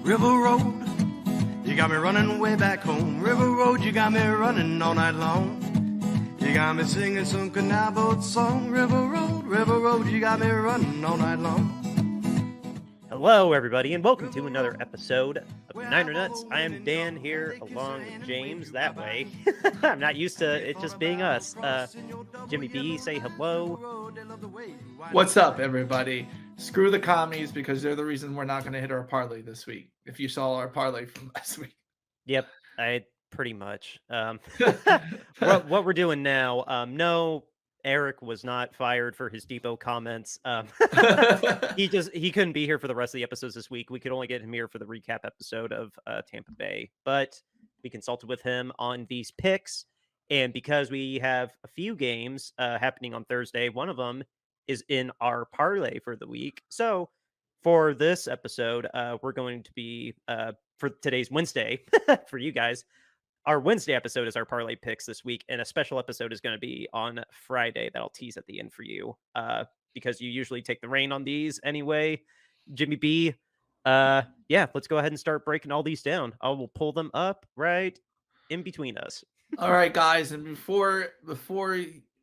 River Road, you got me running way back home. River Road, you got me running all night long. You got me singing some canal boat song. River Road, you got me running all night long. Hello, everybody, and welcome to another episode of the Niner Nuts. I am Dan here along with James that way. I'm not used to it just being us. Jimmy B, say hello. What's up, everybody? Screw the commies because they're the reason we're not going to hit our parlay this week. If you saw our parlay from last week. Yep, I pretty much. What we're doing now, no, Eric was not fired for his Depot comments. He couldn't be here for the rest of the episodes this week. We could only get him here for the recap episode of Tampa Bay, but we consulted with him on these picks, and because we have a few games happening on Thursday, one of them is in our parlay for the week. So for this episode, we're going to be for today's Wednesday for you guys. Our Wednesday episode is our parlay picks this week, and a special episode is going to be on Friday that I'll tease at the end for you, because you usually take the reign on these anyway. Jimmy B, yeah, let's go ahead and start breaking all these down. I will pull them up right in between us. All right, guys, and before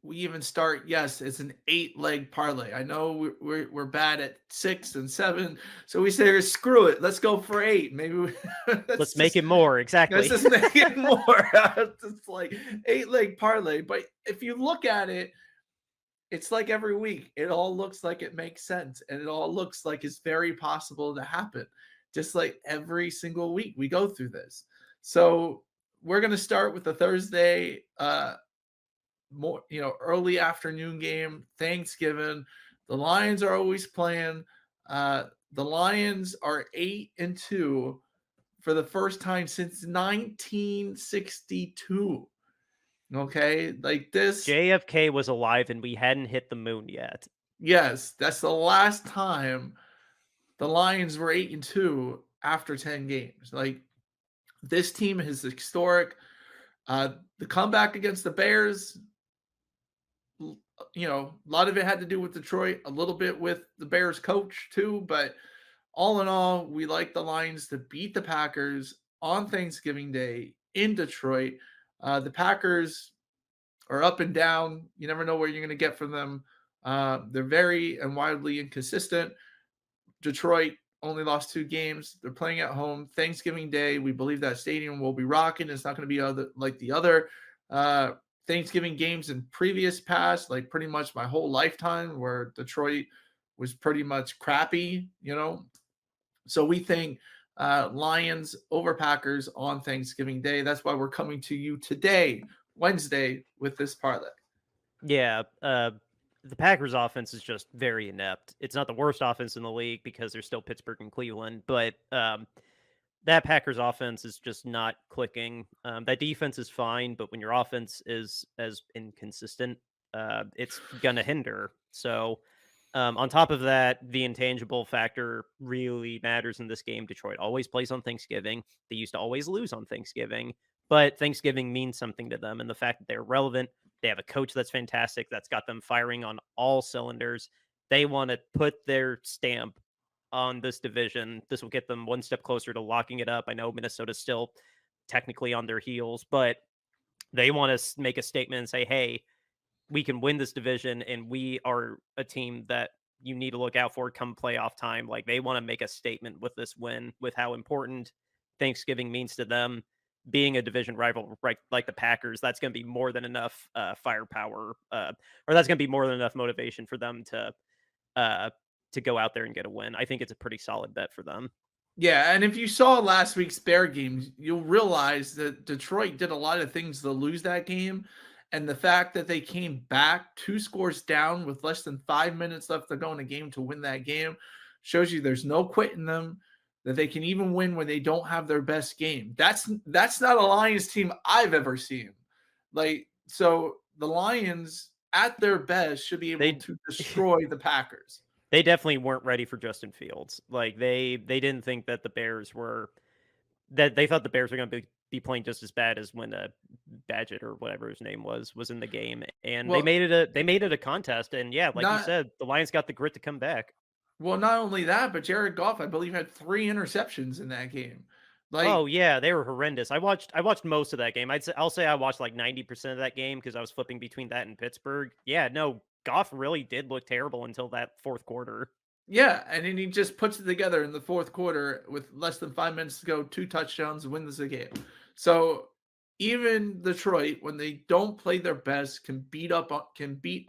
we even start, yes, it's an 8-leg parlay. I know we're bad at 6 and 7, so we say screw it. Let's go for 8. Maybe let's make it more. Exactly. Let's just make it more. It's like 8-leg parlay, but if you look at it, it's like every week. It all looks like it makes sense, and it all looks like it's very possible to happen. Just like every single week we go through this. So we're going to start with the Thursday, early afternoon game, Thanksgiving. The Lions are always playing. The Lions are 8-2 for the first time since 1962. Okay, like this. JFK was alive and we hadn't hit the moon yet. Yes, that's the last time the Lions were 8-2 after 10 games. Like, this team is historic. The comeback against the Bears, a lot of it had to do with Detroit, a little bit with the Bears coach too. But all in all, we like the Lions to beat the Packers on Thanksgiving Day in Detroit. The Packers are up and down. You never know where you're going to get from them. They're very and wildly inconsistent. Detroit only lost 2 games. They're playing at home. Thanksgiving Day, we believe that stadium will be rocking. It's not going to be like the other Thanksgiving games in previous past, like pretty much my whole lifetime, where Detroit was pretty much crappy, So we think Lions over Packers on Thanksgiving Day. That's why we're coming to you today, Wednesday, with this parlay. Yeah, the Packers offense is just very inept. It's not the worst offense in the league because there's still Pittsburgh and Cleveland, but that Packers offense is just not clicking. That defense is fine, but when your offense is as inconsistent, it's going to hinder. So on top of that, the intangible factor really matters in this game. Detroit always plays on Thanksgiving. They used to always lose on Thanksgiving, but Thanksgiving means something to them. And the fact that they're relevant, they have a coach that's fantastic, that's got them firing on all cylinders. They want to put their stamp on this division. This will get them one step closer to locking it up. I know Minnesota's still technically on their heels, but they want to make a statement and say, hey, we can win this division, and we are a team that you need to look out for come playoff time. Like, they want to make a statement with this win, with how important Thanksgiving means to them. Being a division rival, right, like the Packers, that's going to be more than enough firepower, or that's going to be more than enough motivation for them to go out there and get a win. I think it's a pretty solid bet for them. Yeah, and if you saw last week's Bear game, you'll realize that Detroit did a lot of things to lose that game. And the fact that they came back 2 scores down with less than 5 minutes left to go in the game to win that game shows you there's no quitting them, that they can even win when they don't have their best game. That's not a Lions team I've ever seen. Like, so the Lions at their best should be able to destroy the Packers. They definitely weren't ready for Justin Fields. Like, they didn't think that the Bears were, that they thought the Bears were going to be playing just as bad as when Badgett or whatever his name was in the game, and they made it a contest. And yeah, like you said, the Lions got the grit to come back. Well, not only that, but Jared Goff, I believe, had 3 interceptions in that game. Oh Like, yeah, they were horrendous. I watched most of that game. I'll say I watched like 90% of that game because I was flipping between that and Pittsburgh. Yeah, no, Goff really did look terrible until that fourth quarter. yeah, and then he just puts it together in the fourth quarter with less than 5 minutes to go, 2 touchdowns, wins the game. So, even Detroit, when they don't play their best, can beat a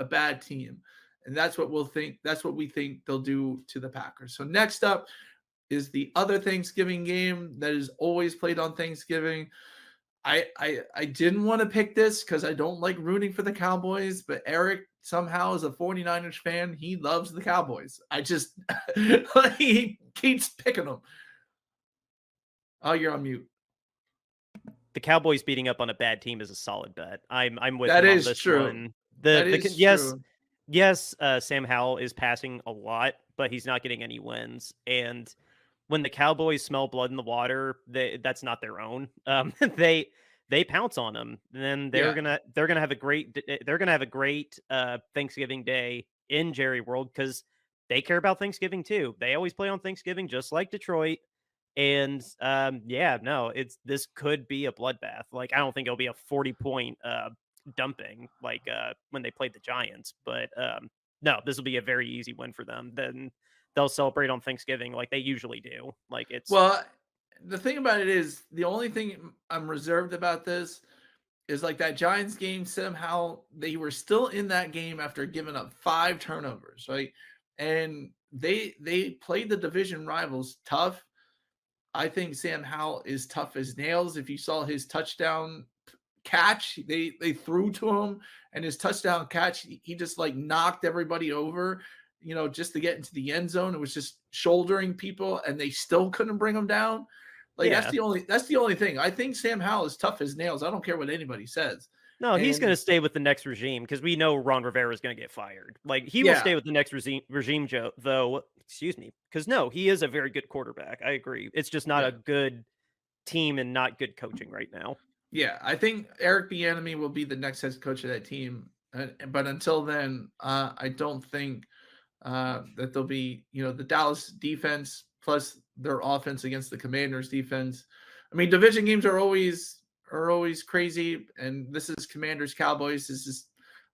bad team. And that's what we think they'll do to the Packers. So next up is the other Thanksgiving game that is always played on Thanksgiving. I didn't want to pick this because I don't like rooting for the Cowboys, but Eric somehow is a 49ers fan. He loves the Cowboys. I just he keeps picking them. Oh, you're on mute. The Cowboys beating up on a bad team is a solid bet. I'm with That him on is this true. one. That The is yes, true. yes, Sam Howell is passing a lot, but he's not getting any wins. And when the Cowboys smell blood in the water, that's not their own. They pounce on them, and then Yeah. they're gonna have a great Thanksgiving Day in Jerry World because they care about Thanksgiving too. They always play on Thanksgiving, just like Detroit. And yeah, no, this could be a bloodbath. Like I don't think it'll be a 40-point dumping like when they played the Giants, but no, this will be a very easy win for them. Then they'll celebrate on Thanksgiving like they usually do. Like it's Well, the thing about it is the only thing I'm reserved about this is like that Giants game. Somehow they were still in that game after giving up 5 turnovers, right? And they played the division rivals tough. I think Sam Howell is tough as nails. If you saw his touchdown catch, they threw to him, and his touchdown catch, he just like knocked everybody over, just to get into the end zone. It was just shouldering people, and they still couldn't bring him down. Like yeah. that's the only thing. I think Sam Howell is tough as nails. I don't care what anybody says. No, he's going to And stay with the next regime because we know Ron Rivera is going to get fired. Like he will yeah, stay with the next regime, Joe. Though, excuse me, because no, he is a very good quarterback. I agree. It's just not yeah. a good team and not good coaching right now. Yeah, I think Eric Bieniemy will be the next head coach of that team. But until then, I don't think that they'll be, the Dallas defense plus their offense against the Commanders defense. I mean, division games are always crazy, and this is Commanders Cowboys. This is,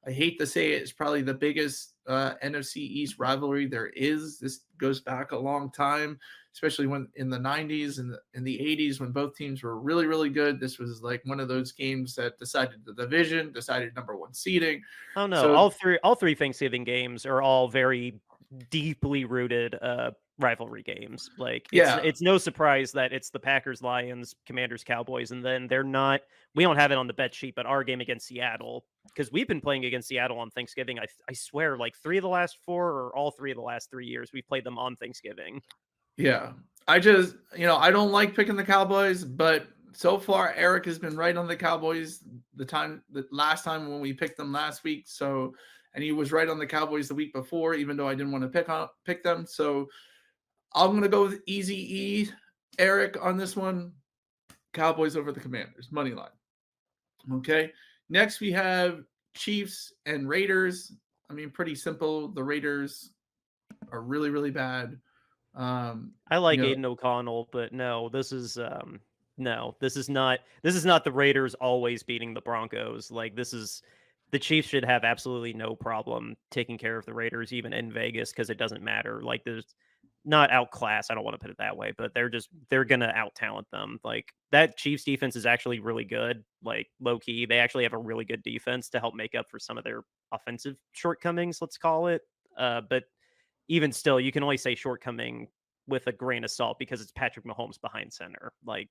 I hate to say it, it's probably the biggest NFC East rivalry there is. This goes back a long time, especially when in the 90s and in the 80s when both teams were really, really good. This was like one of those games that decided the division, decided number one seeding. Oh no, So all three Thanksgiving games are all very deeply rooted rivalry games. Like yeah, it's no surprise that it's the Packers, Lions, Commanders, Cowboys, and then they're not. We don't have it on the bet sheet, but our game against Seattle because we've been playing against Seattle on Thanksgiving. I swear, like 3 of the last 4 or all 3 of the last 3 years, we played them on Thanksgiving. yeah. I just, I don't like picking the Cowboys, but so far Eric has been right on the Cowboys the last time when we picked them last week. So, and he was right on the Cowboys the week before, even though I didn't want to pick them. So I'm gonna go with Easy E, Eric, on this one. Cowboys over the Commanders, money line. Okay. Next we have Chiefs and Raiders. I mean, pretty simple. The Raiders are really, really bad. Um, I like you know, Aiden O'Connell, but no, this is not the Raiders always beating the Broncos. Like the Chiefs should have absolutely no problem taking care of the Raiders even in Vegas because it doesn't matter. Like there's not outclass, I don't want to put it that way, but they're gonna out talent them. Like that Chiefs defense is actually really good. Like low key, they actually have a really good defense to help make up for some of their offensive shortcomings, let's call it. But even still, you can only say shortcoming with a grain of salt because it's Patrick Mahomes behind center. Like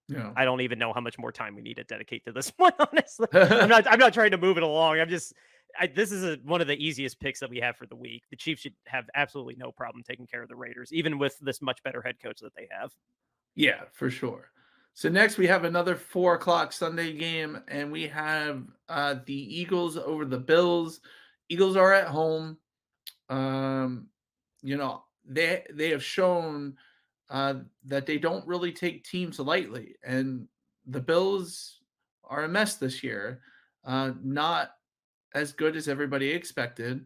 you know. I don't even know how much more time we need to dedicate to this one. Honestly, I'm not trying to move it along. This is one of the easiest picks that we have for the week. The Chiefs should have absolutely no problem taking care of the Raiders, even with this much better head coach that they have. Yeah, for sure. So next we have another 4 o'clock Sunday game, and we have the Eagles over the Bills. Eagles are at home. Um, they have shown that they don't really take teams lightly, and the Bills are a mess this year. Not as good as everybody expected.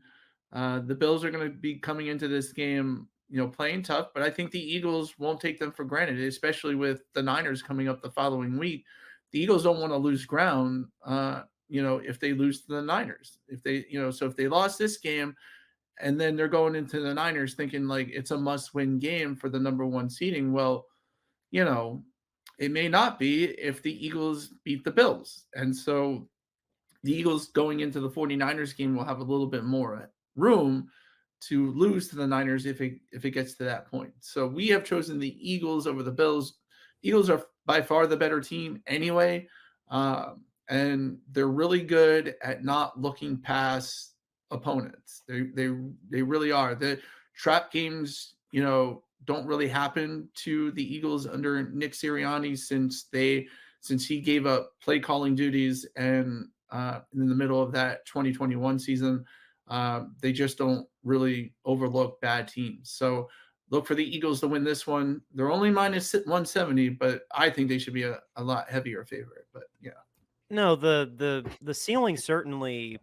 The Bills are going to be coming into this game playing tough, but I think the Eagles won't take them for granted, especially with the Niners coming up the following week. The Eagles don't want to lose ground, if they lose to the Niners. If they, so if they lost this game and then they're going into the Niners thinking like it's a must-win game for the number one seeding, well, you know, it may not be if the Eagles beat the Bills. And so the Eagles going into the 49ers game will have a little bit more room to lose to the Niners if it gets to that point. So we have chosen the Eagles over the Bills. Eagles are by far the better team anyway, and they're really good at not looking past opponents. They really are. The trap games, don't really happen to the Eagles under Nick Sirianni since he gave up play calling duties and in the middle of that 2021 season. They just don't really overlook bad teams. So look for the Eagles to win this one. They're only minus 170, but I think they should be a lot heavier favorite. But yeah. No, the ceiling certainly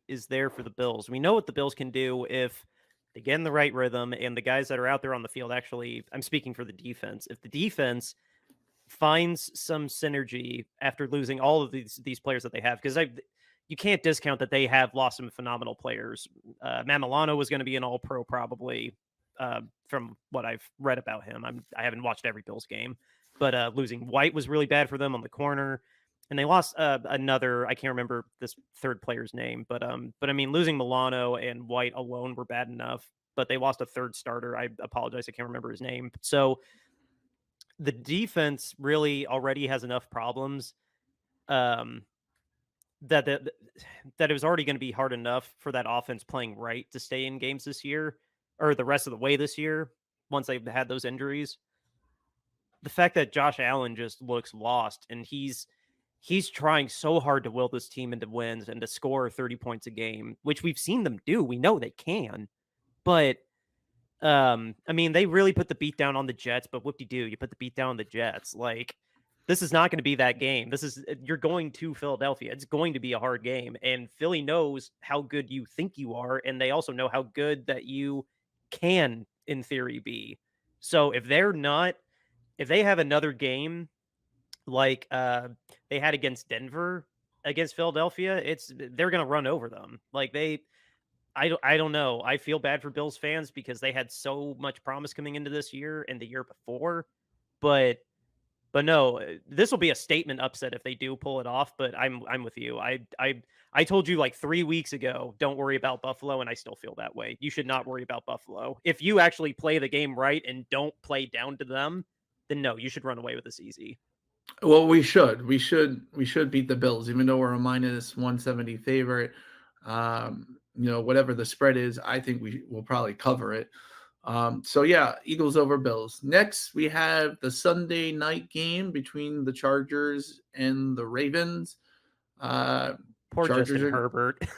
is there for the Bills. We know what the Bills can do if they get in the right rhythm and the guys that are out there on the field actually, I'm speaking for the defense. If the defense finds some synergy after losing all of these players that they have, because you can't discount that they have lost some phenomenal players. Matt Milano was going to be an All-Pro probably, from what I've read about him. I haven't watched every Bills game, but losing White was really bad for them on the corner, and they lost another. I can't remember this third player's name, but I mean, losing Milano and White alone were bad enough. But they lost a third starter. I apologize, I can't remember his name. So the defense really already has enough problems. That it was already going to be hard enough for that offense playing right to stay in games this year, or the rest of the way this year, once they've had those injuries. The fact that Josh Allen just looks lost, and he's trying so hard to will this team into wins and to score 30 points a game, which we've seen them do. We know they can, but I mean, they really put the beat down on the Jets, but whoop-de-doo, you put the beat down on the Jets. Like, this is not going to be that game. You're going to Philadelphia. It's going to be a hard game, and Philly knows how good you think you are, and they also know how good that you can, in theory, be. So if they have another game like they had against Denver, against Philadelphia, they're going to run over them. Like I don't know. I feel bad for Bills fans because they had so much promise coming into this year and the year before, but no, this will be a statement upset if they do pull it off. But I'm with you. I told you like 3 weeks ago, don't worry about Buffalo, and I still feel that way. You should not worry about Buffalo. If you actually play the game right and don't play down to them, then no, you should run away with this easy. Well, we should beat the Bills, even though we're a minus 170 favorite. Whatever the spread is, I think we will probably cover it. So yeah, Eagles over Bills. Next, we have the Sunday night game between the Chargers and the Ravens. Poor Chargers Justin Herbert.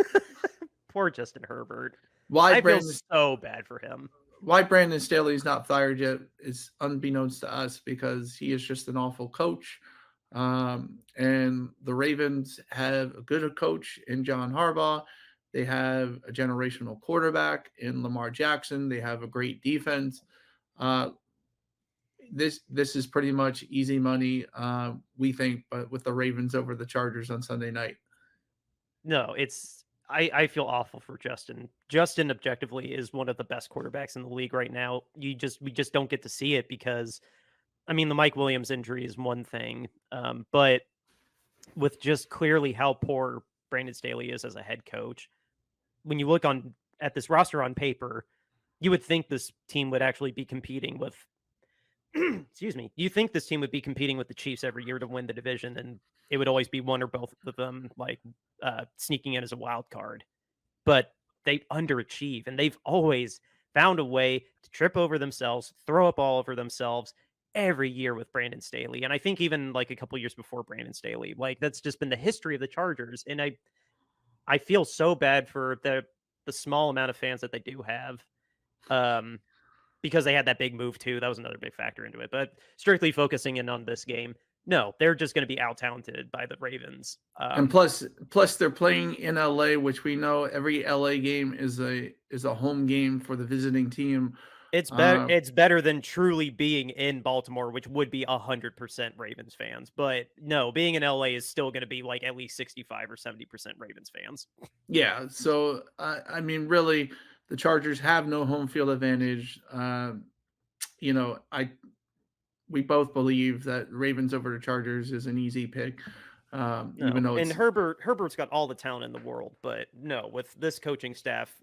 Poor Justin Herbert. Why I Brandon, feel so bad for him. Why Brandon Staley's not fired yet is unbeknownst to us because he is just an awful coach. And the Ravens have a good coach in John Harbaugh. They have a generational quarterback in Lamar Jackson. They have a great defense. This is pretty much easy money, we think, but with the Ravens over the Chargers on Sunday night. No, I feel awful for Justin. Justin objectively is one of the best quarterbacks in the league right now. We just don't get to see it because, I mean, the Mike Williams injury is one thing, but with just clearly how poor Brandon Staley is as a head coach, when you look at this roster on paper, you would think this team would actually be competing with excuse me. You think this team would be competing with the Chiefs every year to win the division, and it would always be one or both of them like sneaking in as a wild card. But they underachieve, and they've always found a way to trip over themselves, throw up all over themselves every year with Brandon Staley. And I think even like a couple years before Brandon Staley, like that's just been the history of the Chargers. And I feel so bad for the small amount of fans that they do have. Because they had that big move too. That was another big factor into it. But strictly focusing in on this game, No, they're just going to be out-talented by the Ravens. And plus they're playing in LA, which we know every LA game is a home game for the visiting team. It's better. It's better than truly being in Baltimore, which would be 100% Ravens fans. But no, being in LA is still going to be like at least 65 or 70% Ravens fans. Yeah. So I mean, really, the Chargers have no home field advantage. You know, we both believe that Ravens over the Chargers is an easy pick. Even though And it's Herbert's got all the talent in the world, but no, with this coaching staff,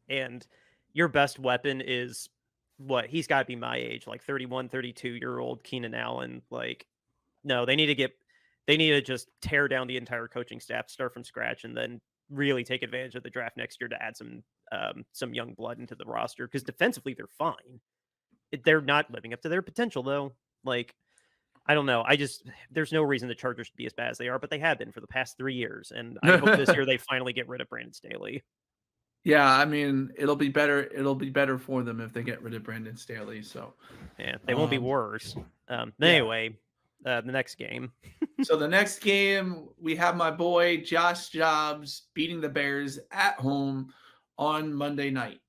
and your best weapon is what he's got to be my age, like 31, 32-year-old Keenan Allen. Like, no, they need to just tear down the entire coaching staff, start from scratch, and then really take advantage of the draft next year to add some young blood into the roster. Because defensively, they're fine. They're not living up to their potential, though. Like, I don't know. There's no reason the Chargers should be as bad as they are, but they have been for the past 3 years. And I hope this year they finally get rid of Brandon Staley. Yeah, I mean, it'll be better. It'll be better for them if they get rid of Brandon Staley. So yeah, they won't be worse. Anyway, the next game. So the next game, we have my boy Josh Jobs beating the Bears at home on Monday night.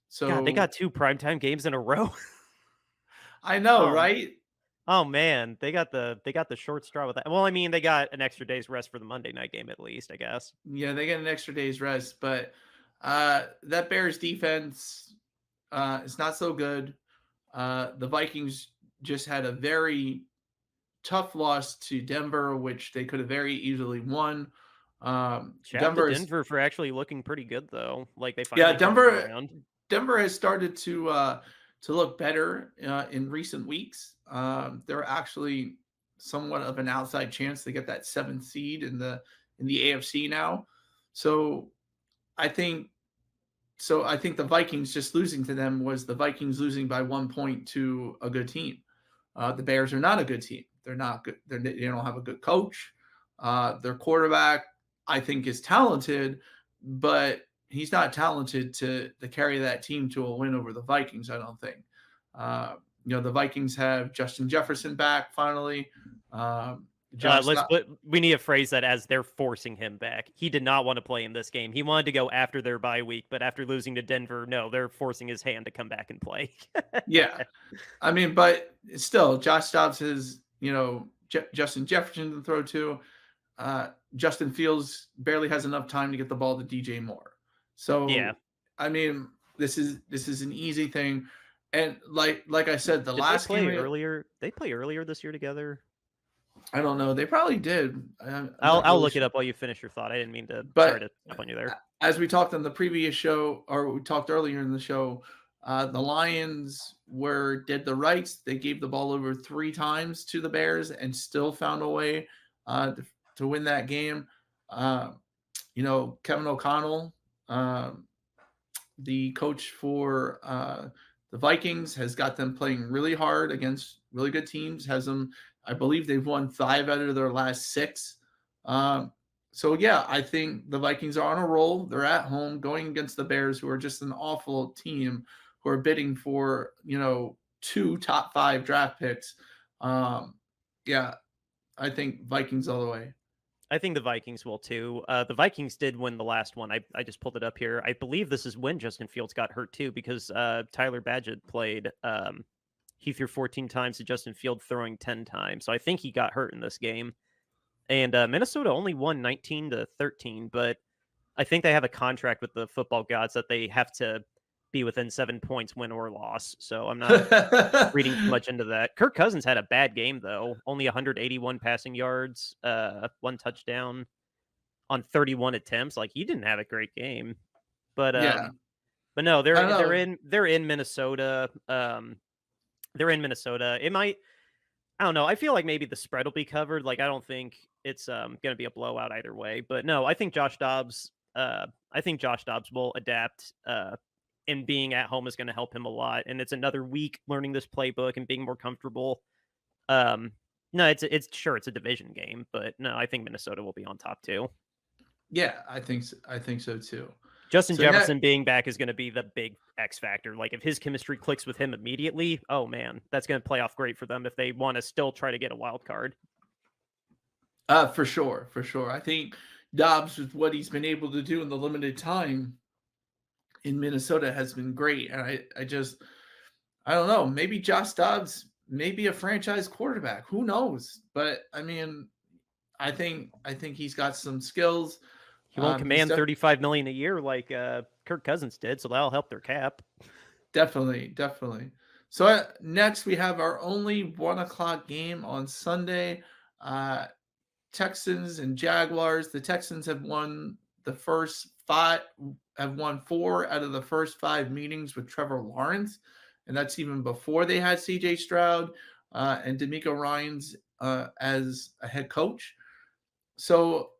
So God, they got 2 primetime games in a row. I know, right? Oh man, they got the short straw with that. Well, I mean, they got an extra day's rest for the Monday night game at least, I guess. Yeah, they get an extra day's rest, but that Bears defense is not so good. The Vikings just had a very tough loss to Denver, which they could have very easily won. Denver for actually looking pretty good though. Like they finally Denver has started to look better in recent weeks. They're actually somewhat of an outside chance to get that 7th seed in the AFC now. So I think the Vikings just losing to them was the Vikings losing by 1 point to a good team. The Bears are not a good team. They're not good. They don't have a good coach. Their quarterback, I think, is talented, but he's not talented to carry that team to a win over the Vikings, I don't think. The Vikings have Justin Jefferson back finally. We need to phrase that as they're forcing him back. He did not want to play in this game. He wanted to go after their bye week, but after losing to Denver, no, they're forcing his hand to come back and play. Yeah. I mean, but still, Josh Dobbs has, Justin Jefferson to throw to. Justin Fields barely has enough time to get the ball to DJ Moore. So, yeah. I mean, this is an easy thing. And like I said, the last game they play earlier this year together. I don't know. They probably did. I'll look it up while you finish your thought. I didn't mean to try to step on you there. As we talked on the previous show, or we talked earlier in the show, the Lions did the rights. They gave the ball over 3 times to the Bears and still found a way to win that game. Kevin O'Connell, the coach for the Vikings, has got them playing really hard against really good teams. I believe they've won 5 out of their last 6. So yeah, I think the Vikings are on a roll. They're at home going against the Bears, who are just an awful team, who are bidding for 2 top 5 draft picks. Yeah, I think Vikings all the way. I think the Vikings will too. The Vikings did win the last one. I just pulled it up here. I believe this is when Justin Fields got hurt too, because Tyler Badgett played. He threw 14 times to Justin Fields throwing 10 times. So I think he got hurt in this game. And Minnesota only won 19-13, but I think they have a contract with the football gods that they have to be within 7 points, win or loss. So I'm not reading too much into that. Kirk Cousins had a bad game, though. Only 181 passing yards, 1 touchdown on 31 attempts. Like, he didn't have a great game. But but no, they're in Minnesota. They're in Minnesota. It might, I don't know. I feel like maybe the spread will be covered. Like, I don't think it's going to be a blowout either way. But no, I think Josh Dobbs will adapt. And being at home is going to help him a lot. And it's another week learning this playbook and being more comfortable. No, it's a division game, but no, I think Minnesota will be on top too. Yeah, I think so too. Justin So Jefferson being back is going to be the big X factor. Like if his chemistry clicks with him immediately, oh man, that's going to play off great for them if they want to still try to get a wild card. for sure, for sure. I think Dobbs, with what he's been able to do in the limited time in Minnesota, has been great. And I don't know. Maybe Josh Dobbs may be a franchise quarterback. Who knows? But I mean, I think he's got some skills. He won't He's command $35 million a year like Kirk Cousins did, so that'll help their cap. definitely, definitely. So next we have our only 1 o'clock game on Sunday. Texans and Jaguars. The Texans have won the first five, have won 4 out of the first 5 meetings with Trevor Lawrence, and that's even before they had C.J. Stroud and D'Amico Ryans as a head coach. So,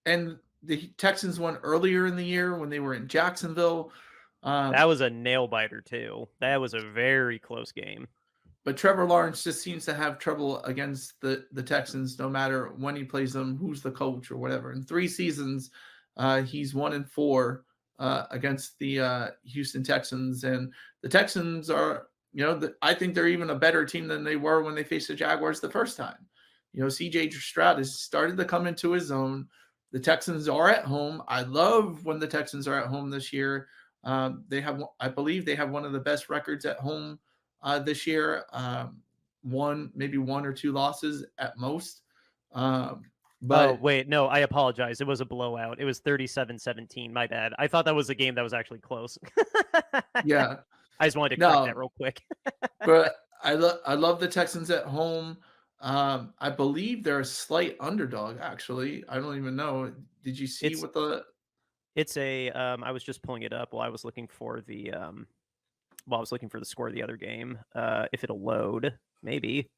and the Texans won earlier in the year when they were in Jacksonville. That was a nail biter too. That was a very close game. But Trevor Lawrence just seems to have trouble against the Texans, no matter when he plays them, who's the coach or whatever. In 3 seasons, he's 1-4 against the Houston Texans, and the Texans are, I think they're even a better team than they were when they faced the Jaguars the first time. C.J. Stroud has started to come into his own. The Texans are at home. I love when the Texans are at home this year. I believe they have one of the best records at home this year. Maybe 1 or 2 losses at most. But wait, no, I apologize. It was a blowout. It was 37-17. My bad. I thought that was a game that was actually close. yeah, I just wanted to correct that real quick. but I love the Texans at home. I believe they're a slight underdog, actually. I don't even know. Did you see what the... It's a I was just pulling it up while I was looking for the score of the other game. If it'll load, maybe.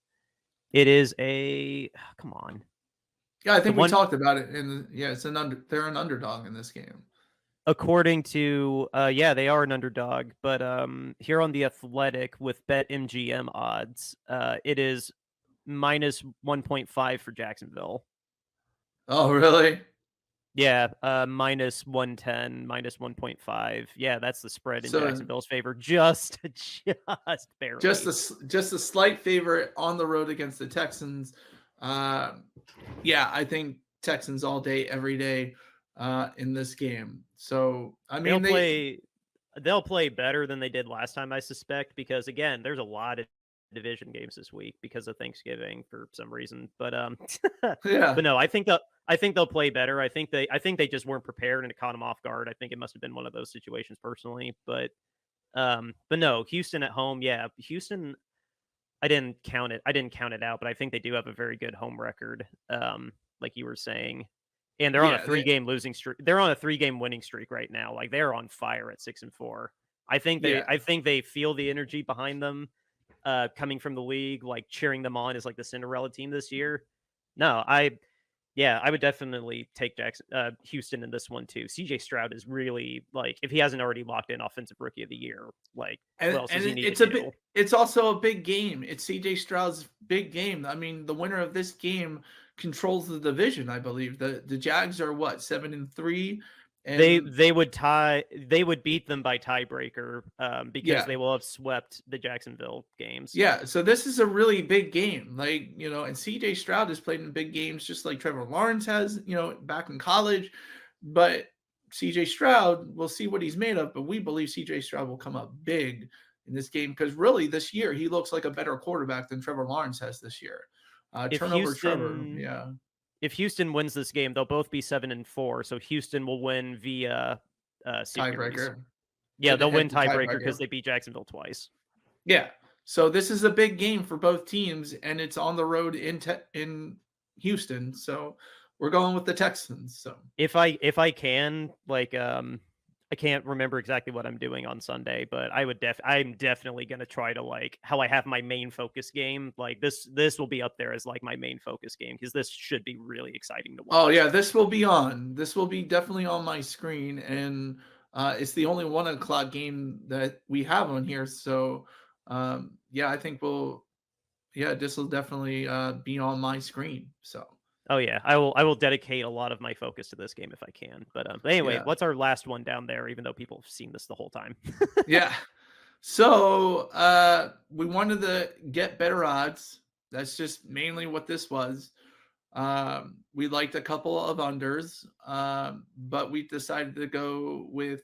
It is a come on. Yeah, I think we talked about it they're an underdog in this game. According to they are an underdog, but here on the Athletic with BetMGM odds, it is minus 1.5 for Jacksonville. Oh, really? Yeah, minus 110, minus 1.5. Yeah, that's the spread in Jacksonville's favor. Just barely. Just a slight favorite on the road against the Texans. I think Texans all day, every day in this game. So I mean, they'll play better than they did last time, I suspect, because again, there's a lot of division games this week because of Thanksgiving for some reason. But yeah. But no, I think they'll play better. I think they just weren't prepared and it caught them off guard. I think it must have been one of those situations personally. But no, Houston at home, yeah. Houston, I didn't count it out, but I think they do have a very good home record, like you were saying. And they're on a 3-game losing streak. They're on a 3-game winning streak right now. Like they're on fire at 6-4. I think they feel the energy behind them coming from the league, like cheering them on as like the Cinderella team this year. No, I would definitely take Houston in this one too. CJ Stroud is really, like, if he hasn't already locked in offensive rookie of the year, like, what else does he need to do? It's also a big game. It's CJ Stroud's big game. I mean, the winner of this game controls the division, I believe. The Jags are what, 7-3? And they would beat them by tiebreaker because they will have swept the Jacksonville games. Yeah, so this is a really big game. Like, and CJ Stroud has played in big games just like Trevor Lawrence has, back in college. But CJ Stroud, we'll see what he's made of, but we believe CJ Stroud will come up big in this game because really this year he looks like a better quarterback than Trevor Lawrence has this year. Trevor, yeah. If Houston wins this game, they'll both be 7-4. So Houston will win via tiebreaker. Yeah, they'll win tiebreaker because they beat Jacksonville twice. Yeah. So this is a big game for both teams, and it's on the road in Houston. So we're going with the Texans. So if I can, like, I can't remember exactly what I'm doing on Sunday, but I'm definitely going to try to, like, how I have my main focus game. Like this will be up there as like my main focus game because this should be really exciting to watch. Oh yeah, this will be on. This will be definitely on my screen, and it's the only 1 o'clock game that we have on here. So I think this will definitely be on my screen. So Oh yeah, I will dedicate a lot of my focus to this game if I can. But anyway, Yeah. what's our last one down there? Even though people have seen this the whole time. Yeah. So we wanted to get better odds. That's just mainly what this was. We liked a couple of unders, but we decided to go with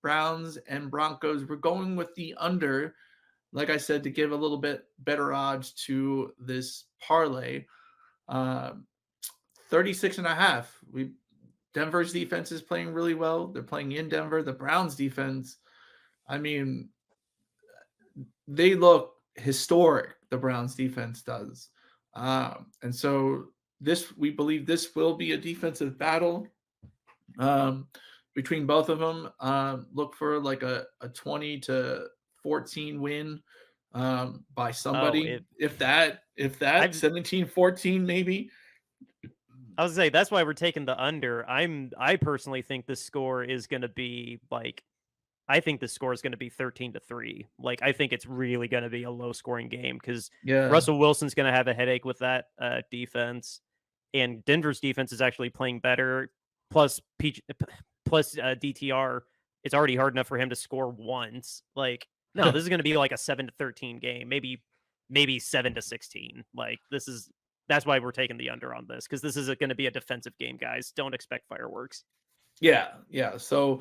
Browns and Broncos. We're going with the under, like I said, to give a little bit better odds to this parlay. Um, 36.5. Denver's defense is playing really well. They're playing in Denver. The Browns defense, I mean, they look historic. The Browns defense does. And so we believe this will be a defensive battle um, between both of them. Look for like a 20-14 win by Oh, somebody. it. If that I've 17-14 maybe. I was say that's why we're taking the under. I personally think the score is going to be like I think the score is going to be 13-3. Like I think it's really going to be a low scoring game cuz Yeah. Russell Wilson's going to have a headache with that defense and Denver's defense is actually playing better plus DTR. It's already hard enough for him to score once. Like no, this is going to be like a 7-13 game, maybe 7-16. Like that's why we're taking the under on this because this is going to be a defensive game, guys. Don't expect fireworks. Yeah. So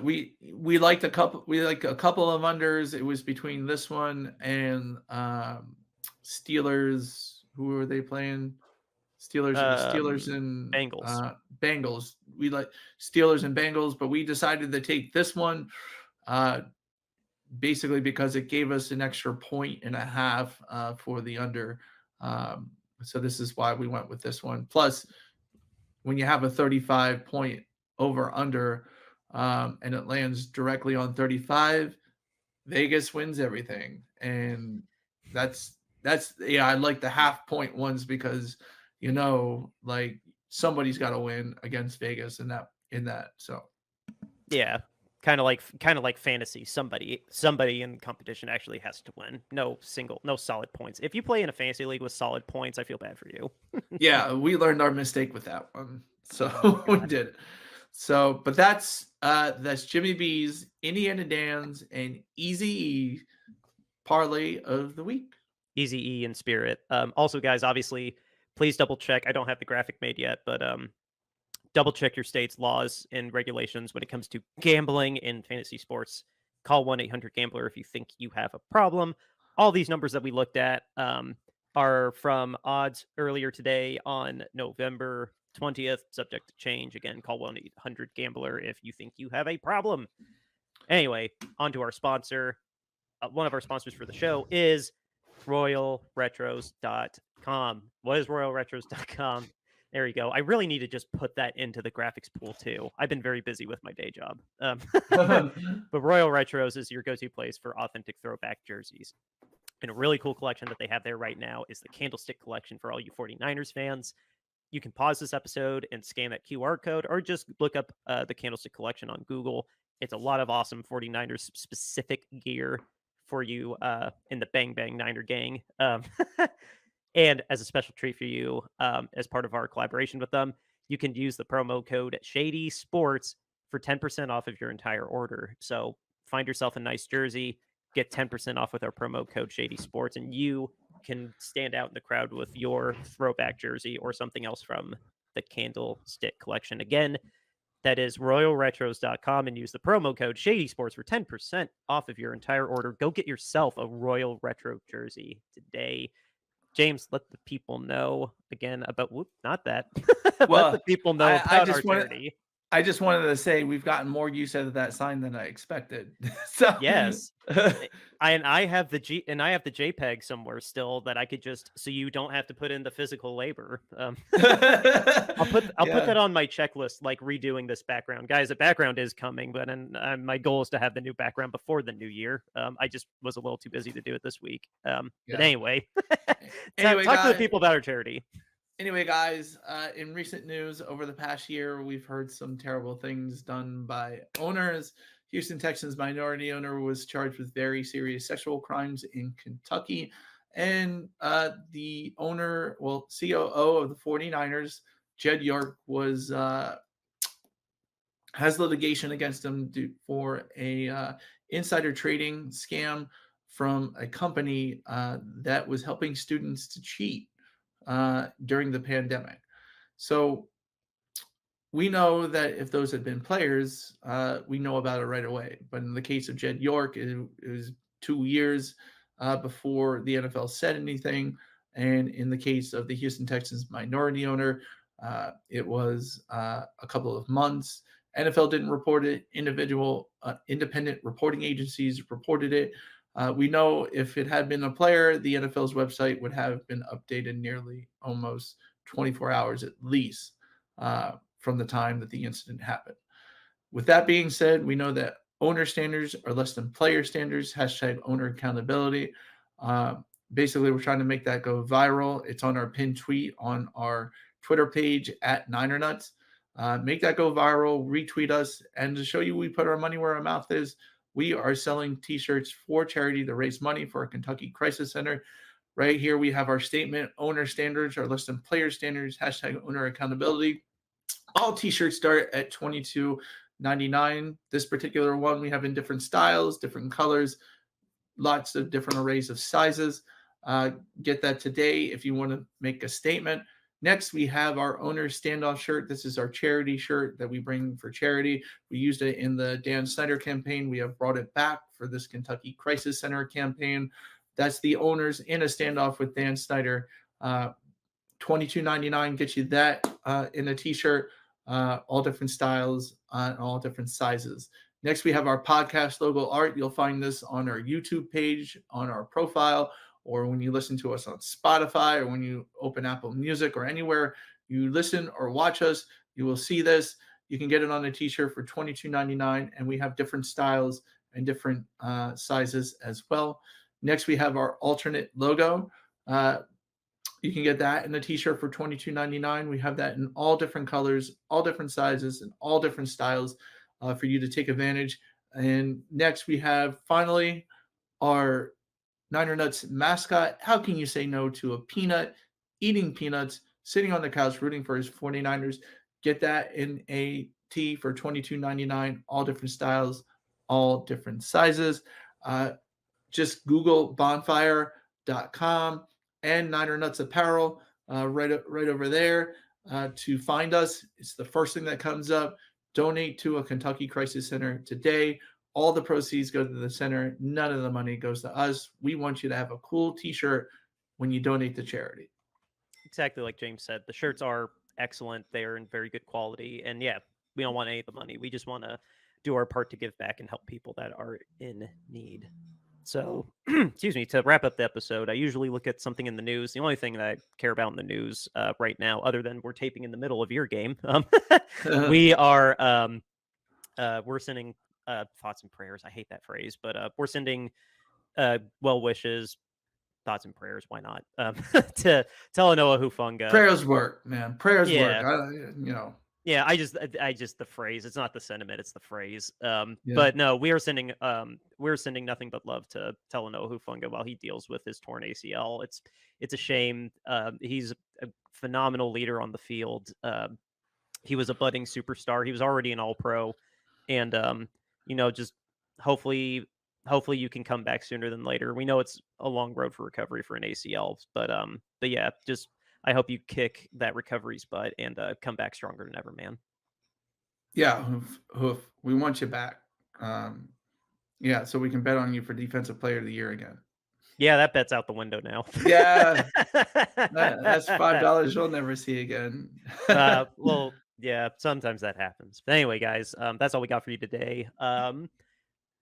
we liked a couple of unders. It was between this one and Steelers. Who were they playing? Steelers and Bengals. Bengals. We like Steelers and Bengals, but we decided to take this one basically because it gave us an extra 1.5 for the under. So this is why we went with this one. Plus, when you have a 35-point over under and it lands directly on 35, Vegas wins everything. And that's I like the half-point ones because like somebody's got to win against Vegas in that. So Yeah. Kind of like fantasy. Somebody in competition actually has to win. No solid points. If you play in a fantasy league with solid points, I feel bad for you. yeah, we learned our mistake with that one. So Oh we god. did it. So, but that's Jimmy B's, Indiana Dan's, and Easy E parlay of the week. Easy E in spirit. Also, guys, obviously, please double check. I don't have the graphic made yet, but double check your state's laws and regulations when it comes to gambling in fantasy sports. Call 1-800-GAMBLER if you think you have a problem. All these numbers that we looked at are from odds earlier today on November 20th, subject to change. Again, call 1-800-GAMBLER if you think you have a problem. Anyway, on to our sponsor. One of our sponsors for the show is RoyalRetros.com. What is RoyalRetros.com? There you go. I really need to just put that into the graphics pool too. I've been very busy with my day job. But Royal Retros is your go-to place for authentic throwback jerseys. And a really cool collection that they have there right now is the Candlestick Collection for all you 49ers fans. You can pause this episode and scan that QR code or just look up the Candlestick Collection on Google. It's a lot of awesome 49ers specific gear for you in the Bang Bang Niner gang. And as a special treat for you, as part of our collaboration with them, you can use the promo code Shady Sports for 10% off of your entire order. So find yourself a nice jersey, get 10% off with our promo code Shady Sports, and you can stand out in the crowd with your throwback jersey or something else from the Candlestick Collection. Again, that is royalretros.com and use the promo code Shady Sports for 10% off of your entire order. Go get yourself a Royal Retro jersey today. James, let the people know again about not that. Let the people know about our charity. I just wanted to say we've gotten more use out of that sign than I expected. So yes, I have the JPEG somewhere still that I could just so you don't have to put in the physical labor. I'll put that on my checklist, like redoing this background, guys. The background is coming, but my goal is to have the new background before the new year. I just was a little too busy to do it this week. But anyway, talk to the people about our charity. Anyway, guys, in recent news over the past year, we've heard some terrible things done by owners. Houston Texans minority owner was charged with very serious sexual crimes in Kentucky, And the owner, well, COO of the 49ers, Jed York, has litigation against him for a insider trading scam from a company that was helping students to cheat during the pandemic. So we know that if those had been players, we know about it right away. But in the case of Jed York, it was 2 years before the NFL said anything. And in the case of the Houston Texans minority owner, it was a couple of months. NFL didn't report it. Independent reporting agencies reported it. We know if it had been a player, the NFL's website would have been updated nearly almost 24 hours at least from the time that the incident happened. With that being said, we know that owner standards are less than player standards, hashtag owner accountability. Basically, we're trying to make that go viral. It's on our pinned tweet on our Twitter page at NinerNuts. Make that go viral, retweet us, and to show you we put our money where our mouth is, we are selling t-shirts for charity to raise money for a Kentucky Crisis Center. Right here, we have our statement: owner standards are less than player standards, hashtag owner accountability. All t-shirts start at $22.99. This particular one we have in different styles, different colors, lots of different arrays of sizes. Get that today if you want to make a statement. Next, we have our owner standoff shirt. This is our charity shirt that we bring for charity. We used it in the Dan Snyder campaign. We have brought it back for this Kentucky Crisis Center campaign. That's the owners in a standoff with Dan Snyder. $22.99 gets you that in a t-shirt, all different styles, all different sizes. Next, we have our podcast logo art. You'll find this on our YouTube page, on our profile, or when you listen to us on Spotify, or when you open Apple Music, or anywhere you listen or watch us, you will see this. You can get it on a t-shirt for $22.99, and we have different styles and different sizes as well. Next, we have our alternate logo. You can get that in a t-shirt for $22.99. We have that in all different colors, all different sizes, and all different styles for you to take advantage. And next, we have finally our Niner Nuts mascot. How can you say no to a peanut eating peanuts, sitting on the couch, rooting for his 49ers? Get that in a tee for $22.99, all different styles, all different sizes. Just Google bonfire.com and Niner Nuts Apparel right over there to find us. It's the first thing that comes up. Donate to a Kentucky Crisis Center today. All the proceeds go to the center. None of the money goes to us. We want you to have a cool t-shirt when you donate to charity. Exactly like James said. The shirts are excellent. They are in very good quality. And yeah, we don't want any of the money. We just want to do our part to give back and help people that are in need. So, excuse me, to wrap up the episode, I usually look at something in the news. The only thing that I care about in the news right now, other than we're taping in the middle of your game, we are we're sending thoughts and prayers. I hate that phrase, but we're sending well wishes, thoughts and prayers. Why not? To Talanoa Hufanga. Prayers work, man. Prayers Yeah. work. Yeah, I just the phrase. It's not the sentiment, it's the phrase. But no, we're sending nothing but love to Talanoa Hufanga while he deals with his torn ACL. It's a shame. He's a phenomenal leader on the field. He was a budding superstar. He was already an All-Pro, and just hopefully you can come back sooner than later. We know it's a long road for recovery for an ACL, but yeah, just I hope you kick that recovery's butt and come back stronger than ever, man. Yeah, Hoof, we want you back. Yeah, so we can bet on you for Defensive Player of the Year again. Yeah, that bet's out the window now. Yeah, that's $5 you'll never see again. Well, yeah, sometimes that happens. But anyway, guys, that's all we got for you today.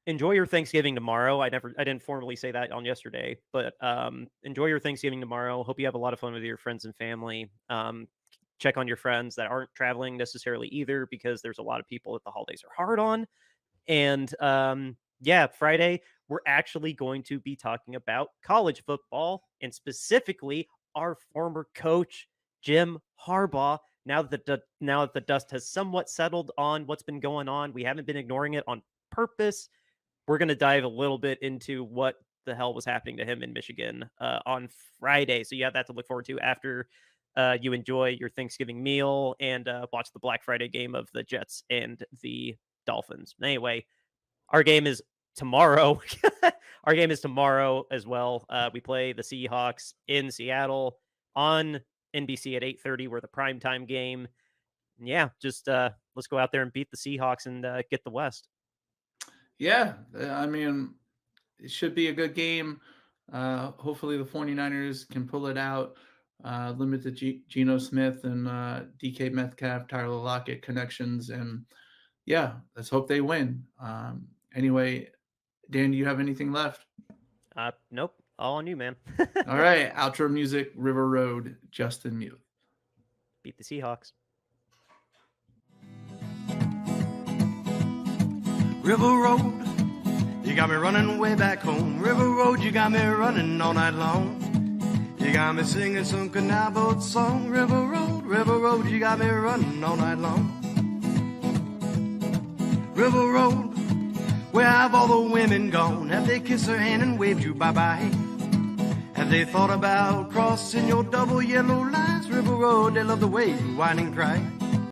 Enjoy your Thanksgiving tomorrow. I didn't formally say that on yesterday, but enjoy your Thanksgiving tomorrow. Hope you have a lot of fun with your friends and family. Check on your friends that aren't traveling necessarily either, because there's a lot of people that the holidays are hard on. And yeah, Friday, we're actually going to be talking about college football, and specifically our former coach, Jim Harbaugh. Now that the dust has somewhat settled on what's been going on, we haven't been ignoring it on purpose. We're going to dive a little bit into what the hell was happening to him in Michigan on Friday. So you have that to look forward to after you enjoy your Thanksgiving meal and watch the Black Friday game of the Jets and the Dolphins. Anyway, our game is tomorrow. Our game is tomorrow as well. We play the Seahawks in Seattle on NBC at 8:30. We're the primetime game. And yeah, just let's go out there and beat the Seahawks and get the West. Yeah, I mean, it should be a good game. Hopefully the 49ers can pull it out, limit the Geno Smith and DK Metcalf, Tyler Lockett connections. And yeah, let's hope they win. Anyway, Dan, do you have anything left? Nope. All on you, man. All right. Outro music, River Road, Justin Muth. Beat the Seahawks. River Road, you got me running way back home. River Road, you got me running all night long. You got me singing some canal boat song. River Road, you got me running all night long. River Road, where have all the women gone? Have they kissed her hand and waved you bye-bye? Have they thought about crossing your double yellow lines? River Road, they love the way you whine and cry.